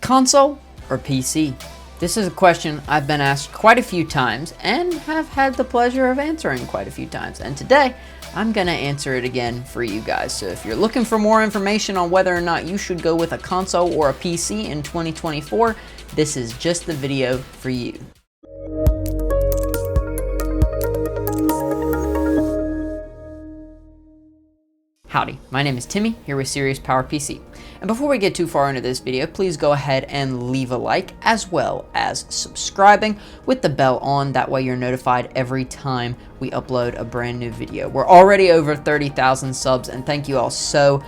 Console or PC? This is a question I've been asked quite a few times and have had the pleasure of answering quite a few times. And today, I'm gonna answer it again for you guys. So if you're looking for more information on whether or not you should go with a console or a PC in 2024, this is just the video for you. Howdy, my name is Timmy, here with Sirius Power PC. And before we get too far into this video, please go ahead and leave a like, as well as subscribing with the bell on. That way you're notified every time we upload a brand new video. We're already over 30,000 subs, and thank you all so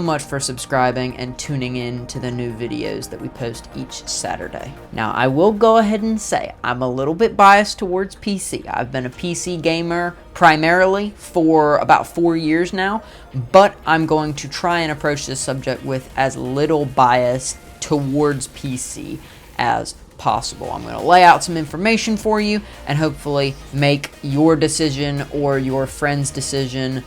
much for subscribing and tuning in to the new videos that we post each Saturday. Now, I will go ahead and say I'm a little bit biased towards PC. I've been a PC gamer primarily for about 4 years now, but I'm going to try and approach this subject with as little bias towards PC as possible. I'm going to lay out some information for you and hopefully make your decision or your friend's decision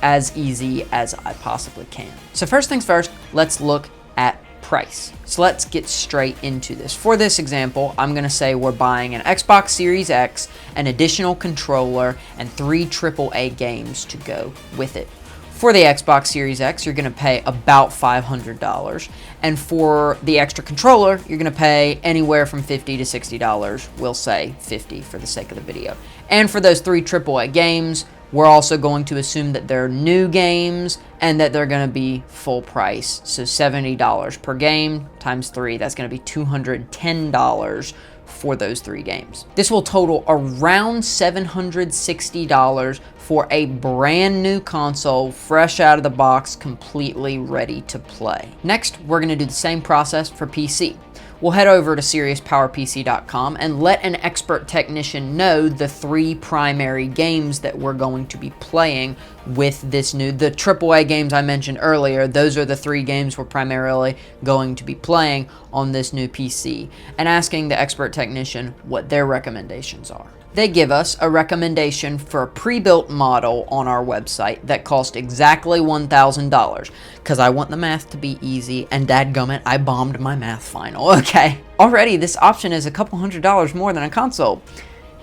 as easy as I possibly can. So first things first, let's look at price. So let's get straight into this. For this example, I'm gonna say we're buying an Xbox Series X, an additional controller, and 3 AAA games to go with it. For the Xbox Series X, you're gonna pay about $500. And for the extra controller, you're gonna pay anywhere from $50 to $60. We'll say $50 for the sake of the video. And for those 3 AAA games, we're also going to assume that they're new games and that they're going to be full price. So $70 per game times 3, that's going to be $210 for those 3 games. This will total around $760 for a brand new console, fresh out of the box, completely ready to play. Next, we're going to do the same process for PC. We'll head over to SiriusPowerPC.com and let an expert technician know the 3 primary games that we're going to be playing with the AAA games I mentioned earlier. Those are the 3 games we're primarily going to be playing on this new PC, and asking the expert technician what their recommendations are. They give us a recommendation for a pre-built model on our website that cost exactly $1,000, because I want the math to be easy, and dadgummit, I bombed my math final, okay? Already, this option is a couple $100 more than a console.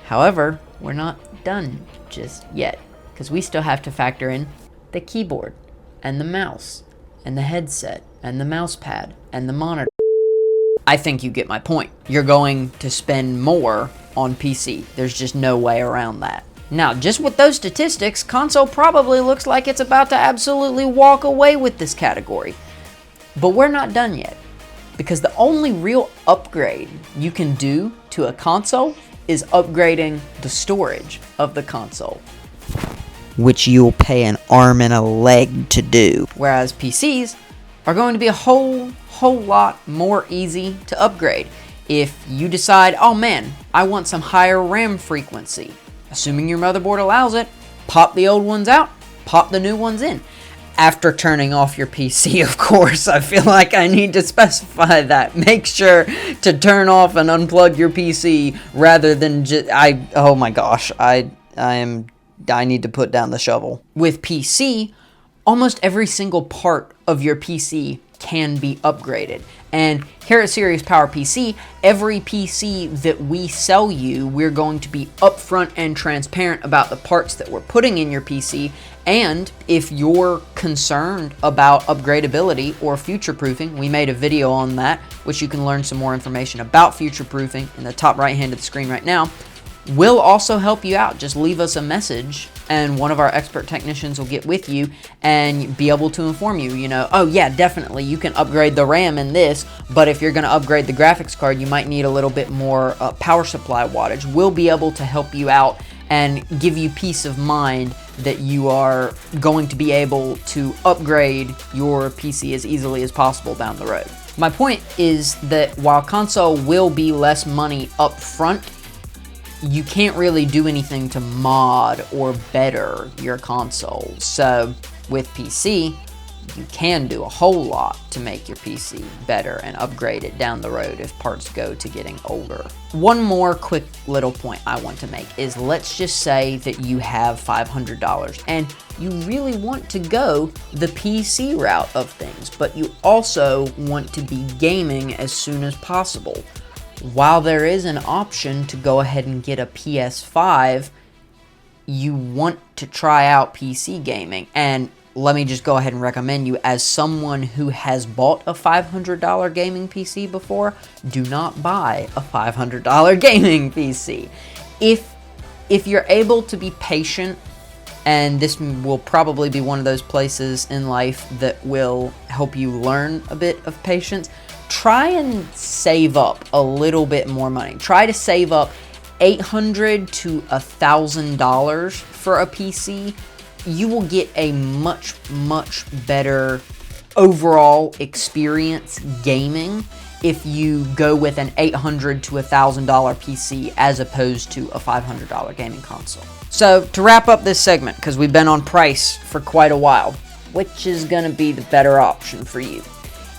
However, we're not done just yet, because we still have to factor in the keyboard, and the mouse, and the headset, and the mouse pad, and the monitor. I think you get my point. You're going to spend more on PC. There's just no way around that. Now, just with those statistics, console probably looks like it's about to absolutely walk away with this category. But we're not done yet, because the only real upgrade you can do to a console is upgrading the storage of the console, which you'll pay an arm and a leg to do. Whereas PCs are going to be a whole lot more easy to upgrade. If you decide, oh man, I want some higher RAM frequency, assuming your motherboard allows it, pop the old ones out, pop the new ones in. After turning off your PC, of course. I feel like I need to specify that. Make sure to turn off and unplug your PC rather than just, oh my gosh, I need to put down the shovel. With PC, almost every single part of your PC can be upgraded. And here at Sirius Power PC, every PC that we sell you, we're going to be upfront and transparent about the parts that we're putting in your PC. And if you're concerned about upgradability or future-proofing, we made a video on that, which you can learn some more information about future-proofing in the top right hand of the screen right now. We'll also help you out. Just leave us a message and one of our expert technicians will get with you and be able to inform you, oh yeah, definitely you can upgrade the RAM in this, but if you're going to upgrade the graphics card, you might need a little bit more power supply wattage. We'll be able to help you out and give you peace of mind that you are going to be able to upgrade your PC as easily as possible down the road. My point is that while console will be less money up front, you can't really do anything to mod or better your console. So with PC, you can do a whole lot to make your PC better and upgrade it down the road if parts go to getting older. One more quick little point I want to make is, let's just say that you have $500 and you really want to go the PC route of things, but you also want to be gaming as soon as possible. While there is an option to go ahead and get a PS5, you want to try out PC gaming. And let me just go ahead and recommend you, as someone who has bought a $500 gaming PC before, do not buy a $500 gaming PC. If you're able to be patient, and this will probably be one of those places in life that will help you learn a bit of patience, try and save up a little bit more money. Try to save up $800 to $1,000 for a PC. You will get a much better overall experience gaming if you go with an $800 to $1,000 PC as opposed to a $500 gaming console. So to wrap up this segment, because we've been on price for quite a while, which is going to be the better option for you?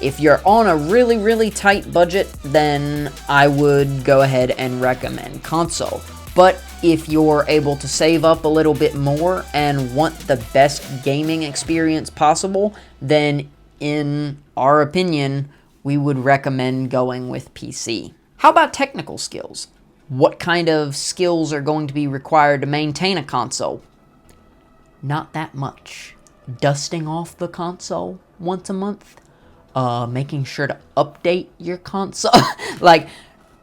If you're on a really tight budget, then I would go ahead and recommend console. But if you're able to save up a little bit more and want the best gaming experience possible, then in our opinion, we would recommend going with PC. How about technical skills? What kind of skills are going to be required to maintain a console? Not that much. Dusting off the console once a month, making sure to update your console. Like,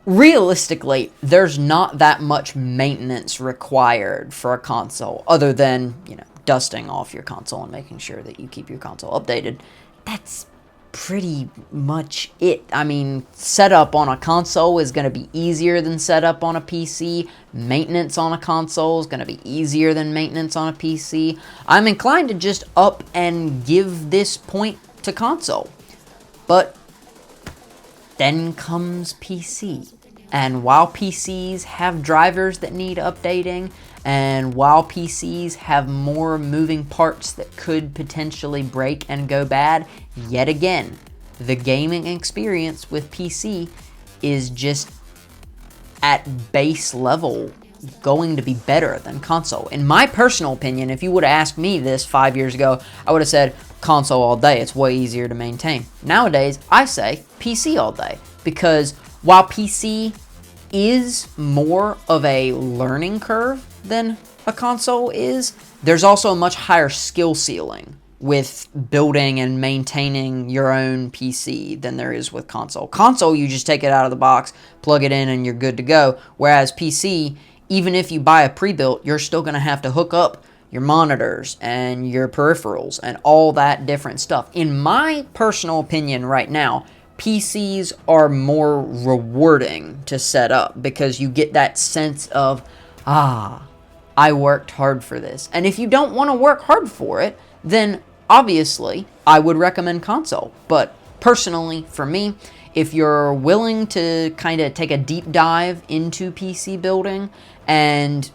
realistically, there's not that much maintenance required for a console other than, dusting off your console and making sure that you keep your console updated. That's pretty much it. I mean, setup on a console is going to be easier than setup on a PC. Maintenance on a console is going to be easier than maintenance on a PC. I'm inclined to just up and give this point to console. But then comes PC. And while PCs have drivers that need updating, and while PCs have more moving parts that could potentially break and go bad, yet again, the gaming experience with PC is just at base level going to be better than console. In my personal opinion, if you would have asked me this 5 years ago, I would have said console all day. It's way easier to maintain. Nowadays, I say PC all day, because while PC is more of a learning curve than a console is, there's also a much higher skill ceiling with building and maintaining your own PC than there is with console. Console, you just take it out of the box, plug it in, and you're good to go. Whereas PC, even if you buy a pre-built, you're still going to have to hook up your monitors and your peripherals and all that different stuff. In my personal opinion right now, PCs are more rewarding to set up because you get that sense of, I worked hard for this. And if you don't want to work hard for it, then obviously I would recommend console. But personally, for me, if you're willing to kind of take a deep dive into PC building and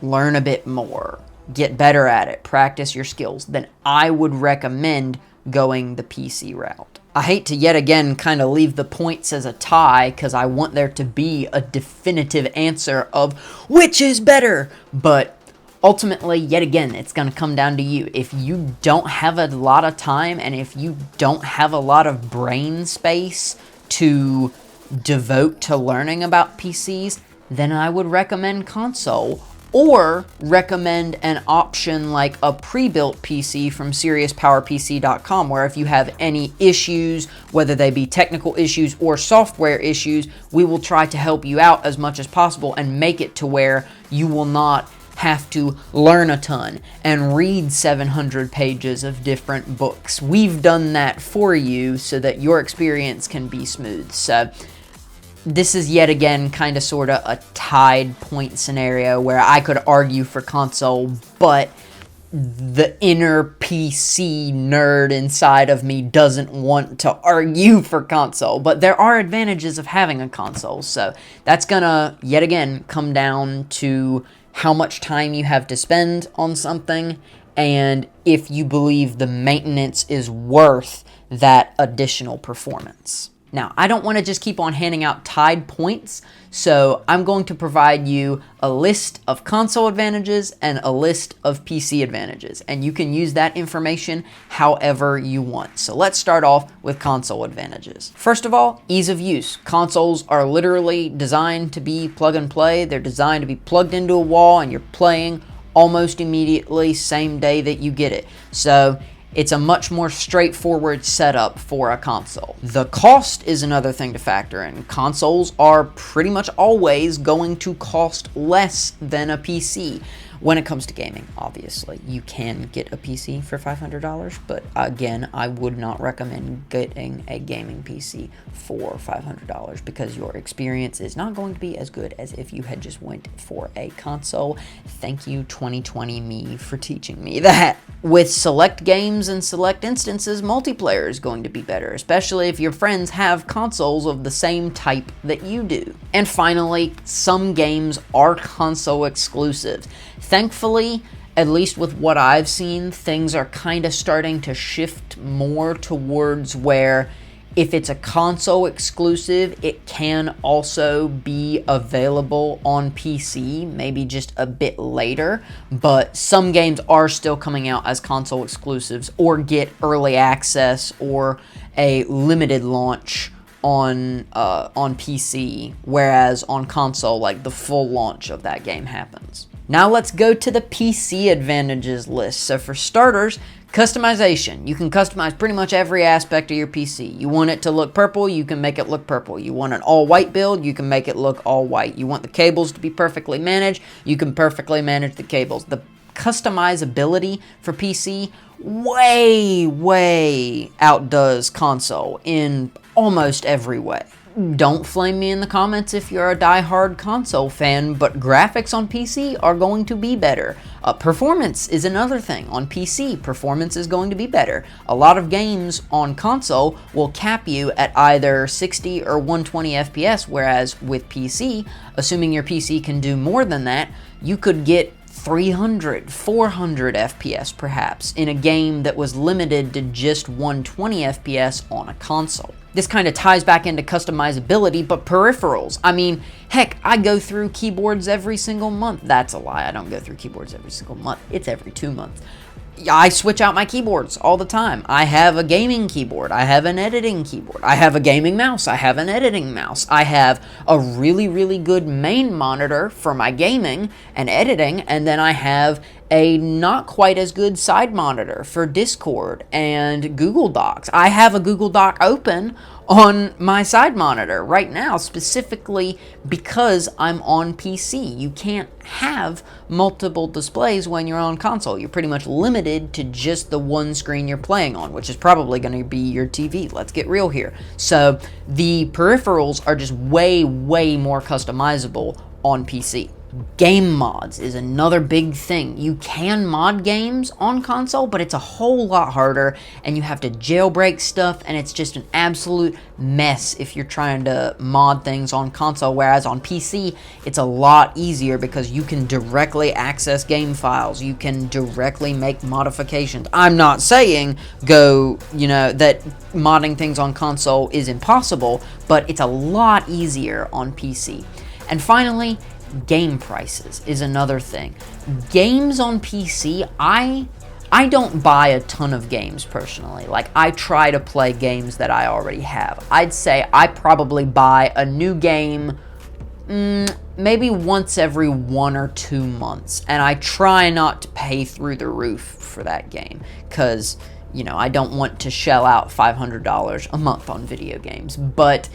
learn a bit more, get better at it, practice your skills, then I would recommend going the PC route. I hate to yet again kind of leave the points as a tie because I want there to be a definitive answer of which is better, but ultimately, yet again, it's going to come down to you. If you don't have a lot of time and if you don't have a lot of brain space to devote to learning about PCs, then I would recommend console, or recommend an option like a pre-built PC from SiriusPowerPC.com, where if you have any issues, whether they be technical issues or software issues, we will try to help you out as much as possible and make it to where you will not have to learn a ton and read 700 pages of different books. We've done that for you so that your experience can be smooth. So this is yet again kind of sort of a tied point scenario where I could argue for console, but the inner PC nerd inside of me doesn't want to argue for console. But there are advantages of having a console, so that's gonna yet again come down to how much time you have to spend on something and if you believe the maintenance is worth that additional performance. Now, I don't want to just keep on handing out tied points, so I'm going to provide you a list of console advantages and a list of PC advantages, and you can use that information however you want. So let's start off with console advantages. First of all, ease of use. Consoles are literally designed to be plug and play. They're designed to be plugged into a wall and you're playing almost immediately, same day that you get it. So it's a much more straightforward setup for a console. The cost is another thing to factor in. Consoles are pretty much always going to cost less than a PC. When it comes to gaming, obviously, you can get a PC for $500, but again, I would not recommend getting a gaming PC for $500 because your experience is not going to be as good as if you had just went for a console. Thank you, 2020 me, for teaching me that. With select games and select instances, multiplayer is going to be better, especially if your friends have consoles of the same type that you do. And finally, some games are console exclusives. Thankfully, at least with what I've seen, things are kind of starting to shift more towards where if it's a console exclusive, it can also be available on PC, maybe just a bit later, but some games are still coming out as console exclusives or get early access or a limited launch on PC, whereas on console, like the full launch of that game happens. Now let's go to the PC advantages list. So for starters, customization. You can customize pretty much every aspect of your PC. You want it to look purple, you can make it look purple. You want an all-white build, you can make it look all-white. You want the cables to be perfectly managed, you can perfectly manage the cables. The customizability for PC way outdoes console in almost every way. Don't flame me in the comments if you're a die-hard console fan, but graphics on PC are going to be better. Performance is another thing. On PC, performance is going to be better. A lot of games on console will cap you at either 60 or 120 FPS, whereas with PC, assuming your PC can do more than that, you could get 300, 400 FPS perhaps in a game that was limited to just 120 FPS on a console. This kind of ties back into customizability, but peripherals. I mean, heck, I go through keyboards every single month. That's a lie. I don't go through keyboards every single month. It's every 2 months. I switch out my keyboards all the time. I have a gaming keyboard. I have an editing keyboard. I have a gaming mouse. I have an editing mouse. I have a really good main monitor for my gaming and editing, and then I have a not quite as good side monitor for Discord and Google Docs. I have a Google Doc open on my side monitor right now, specifically because I'm on PC. You can't have multiple displays when you're on console. You're pretty much limited to just the one screen you're playing on, which is probably going to be your TV. Let's get real here. So the peripherals are just way more customizable on PC. Game mods is another big thing. You can mod games on console, but it's a whole lot harder, and you have to jailbreak stuff, and it's just an absolute mess if you're trying to mod things on console, whereas on PC, it's a lot easier because you can directly access game files. You can directly make modifications. I'm not saying that modding things on console is impossible, but it's a lot easier on PC. And finally, game prices is another thing. Games on PC, I don't buy a ton of games personally. Like, I try to play games that I already have. I'd say I probably buy a new game maybe once every 1 or 2 months, and I try not to pay through the roof for that game because, I don't want to shell out $500 a month on video games. But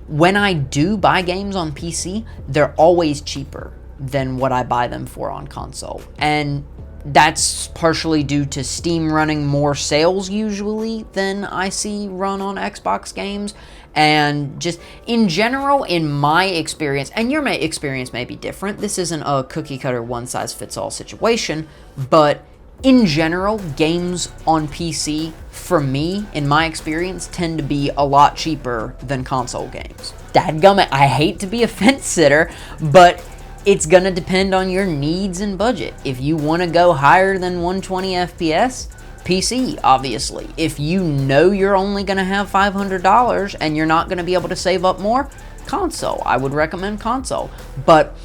when I do buy games on PC, they're always cheaper than what I buy them for on console. And that's partially due to Steam running more sales usually than I see run on Xbox games. And just in general, in my experience, and your experience may be different, this isn't a cookie cutter one-size-fits-all situation, but in general, games on PC, for me, in my experience, tend to be a lot cheaper than console games. Dadgummit, I hate to be a fence sitter, but it's gonna depend on your needs and budget. If you wanna go higher than 120 FPS, PC, obviously. If you know you're only going to have $500 and you're not going to be able to save up more, console. I would recommend console. But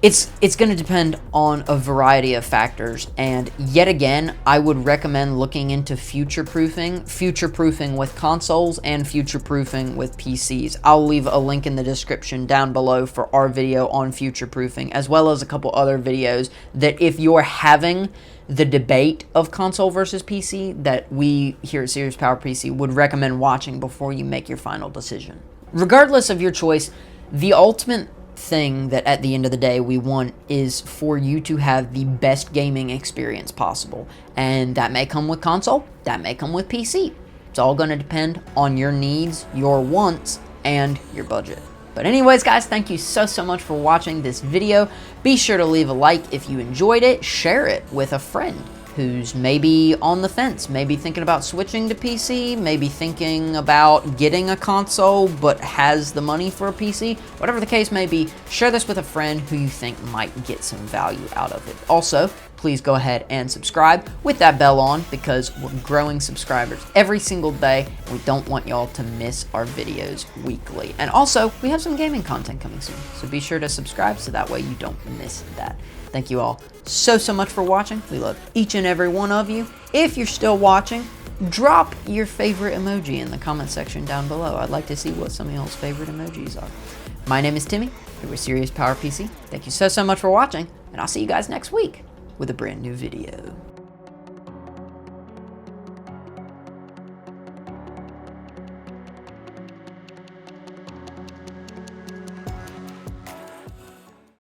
it's going to depend on a variety of factors, and yet again, I would recommend looking into future-proofing with consoles and future-proofing with PCs. I'll leave a link in the description down below for our video on future-proofing, as well as a couple other videos that if you're having the debate of console versus PC, that we here at Sirius Power PC would recommend watching before you make your final decision. Regardless of your choice, the ultimate thing that at the end of the day we want is for you to have the best gaming experience possible, and that may come with console, that may come with PC. It's all going to depend on your needs, your wants, and your budget. But anyways, guys, thank you so much for watching this video. Be sure to leave a like if you enjoyed it. Share it with a friend who's maybe on the fence, maybe thinking about switching to PC, maybe thinking about getting a console but has the money for a PC. Whatever the case may be, share this with a friend who you think might get some value out of it. Also, please go ahead and subscribe with that bell on, because we're growing subscribers every single day, and we don't want y'all to miss our videos weekly. And also, we have some gaming content coming soon, so be sure to subscribe so that way you don't miss that. Thank you all so much for watching. We love each and every one of you. If you're still watching, drop your favorite emoji in the comment section down below. I'd like to see what some of y'all's favorite emojis are. My name is Timmy, here with Sirius Power PC. Thank you so much for watching, and I'll see you guys next week with a brand new video.